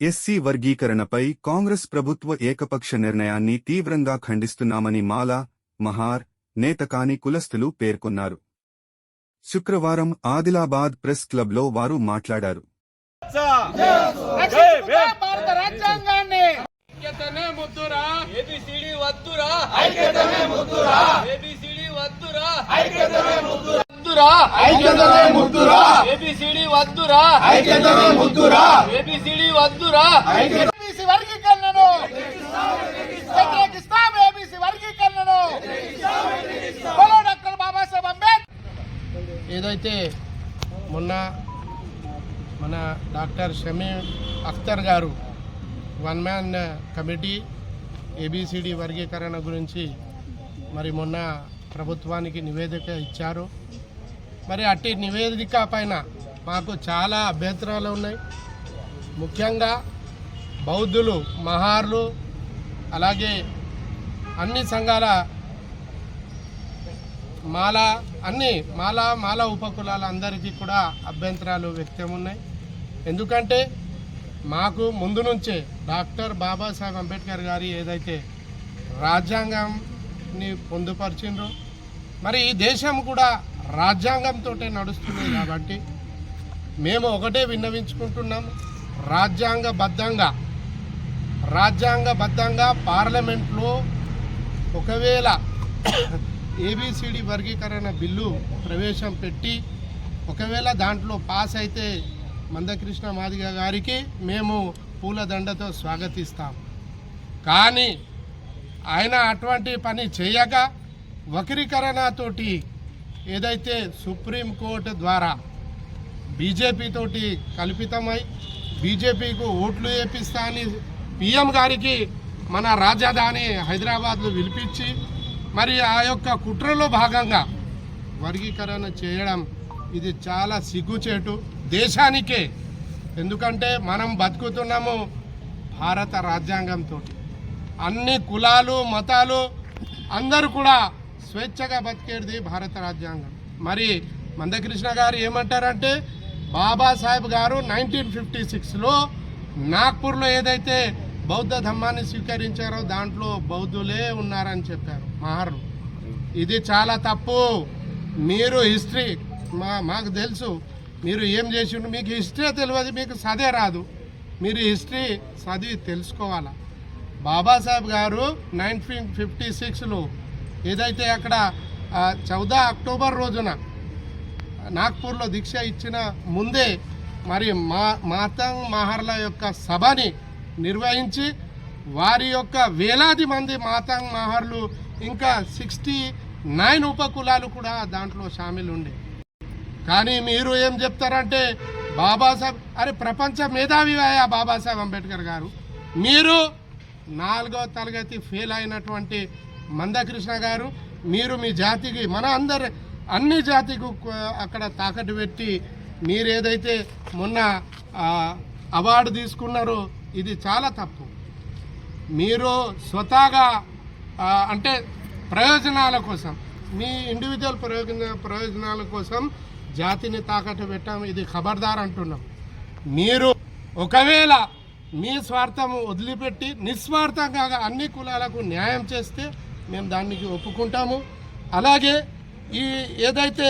SC వర్గీకరణపై Congress ప్రభుత్వ ఏకపక్ష నిర్ణయాన్ని తీవ్రంగా ఖండిస్తున్నామని మాలా, మహార్, నేతకాని కులస్తులు పేర్కొన్నారు. శుక్రవారం ఆదిలాబాద్ ప్రెస్ క్లబ్లో వారు మాట్లాడారు. ఏదైతే మొన్న మన డాక్టర్ షమీమ్ అఖ్తర్ గారు వన్ మ్యాన్ కమిటీ ఏబిసిడి వర్గీకరణ గురించి మరి మొన్న ప్రభుత్వానికి నివేదిక ఇచ్చారు. మరి అట్టి నివేదిక పైన మాకు చాలా అభ్యంతరాలు ఉన్నాయి. ముఖ్యంగా బౌద్ధులు, మహార్లు, అలాగే అన్ని సంఘాల మాలా ఉపకులాల అందరికీ కూడా అభ్యంతరాలు వ్యక్తం ఉన్నాయి. ఎందుకంటే మాకు ముందు నుంచే డాక్టర్ బాబాసాహెబ్ అంబేద్కర్ గారి ఏదైతే రాజ్యాంగాన్ని పొందుపరిచిండ్రో, మరి ఈ దేశం కూడా రాజ్యాంగంతో నడుస్తుంది. కాబట్టి మేము ఒకటే విన్నవించుకుంటున్నాం, రాజ్యాంగబద్ధంగా పార్లమెంట్లో ఒకవేళ ఏబిసిడి వర్గీకరణ బిల్లు ప్రవేశం పెట్టి ఒకవేళ దాంట్లో పాస్ అయితే మందకృష్ణ మాదిగ గారికి మేము పూలదండతో స్వాగతిస్తాం. కానీ ఆయన అటువంటి పని చేయక వక్రీకరణతోటి ఏదైతే సుప్రీంకోర్టు ద్వారా బీజేపీతోటి కల్పితమై బీజేపీకు ఓట్లు వేపిస్తా అని పిఎం గారికి మన రాజధాని హైదరాబాద్లో పిలిపించి మరి ఆ యొక్క కుట్రలో భాగంగా వర్గీకరణ చేయడం ఇది చాలా సిగ్గుచేటు దేశానికే. ఎందుకంటే మనం బతుకుతున్నాము భారత రాజ్యాంగంతో, అన్ని కులాలు మతాలు అందరూ కూడా స్వేచ్ఛగా బతికేది భారత రాజ్యాంగం. మరి మందకృష్ణ గారు ఏమంటారంటే బాబాసాహెబ్ గారు 1956లో నాగ్పూర్లో ఏదైతే బౌద్ధ ధర్మాన్ని స్వీకరించారో దాంట్లో బౌద్ధులే ఉన్నారని చెప్పారు, మహార్లు. ఇది చాలా తప్పు. మీరు హిస్టరీ మాకు తెలుసు, మీరు ఏం చేసిండ్రు, మీకు హిస్టరీ తెలియదు, మీకు చదివే రాదు. మీరు హిస్టరీ చదివి తెలుసుకోవాలా. బాబాసాహెబ్ గారు 1956లో ఏదైతే అక్కడ 14 అక్టోబర్ రోజున నాగ్పూర్లో దీక్ష ఇచ్చిన ముందే మరి మాతంగ్ మహార్ల యొక్క సభని నిర్వహించి వారి యొక్క వేలాది మంది మాతంగ్ మహార్లు ఇంకా 69 ఉపకులాలు కూడా దాంట్లో షామిల్ ఉండే. కానీ మీరు ఏం చెప్తారంటే బాబాసాహెబ్, అరే ప్రపంచ మేధావి అయ్యా బాబాసాహెబ్ అంబేద్కర్ గారు. మీరు 4వ తరగతి ఫెయిల్ అయినటువంటి మందకృష్ణ గారు, మీరు మీ జాతికి మన అన్ని జాతికి అక్కడ తాకట్టు పెట్టి మీరు ఏదైతే మొన్న అవార్డు తీసుకున్నారో ఇది చాలా తప్పు. మీరు స్వతహాగా అంటే ప్రయోజనాల కోసం, మీ ఇండివిజువల్ ప్రయోజనాల కోసం జాతిని తాకట్టు పెట్టాం. ఇది ఖబర్దార్ అంటున్నాం. మీరు ఒకవేళ మీ స్వార్థము వదిలిపెట్టి నిస్వార్థంగా అన్ని కులాలకు న్యాయం చేస్తే మేము దానికి ఒప్పుకుంటాము. అలాగే ఈ ఏదైతే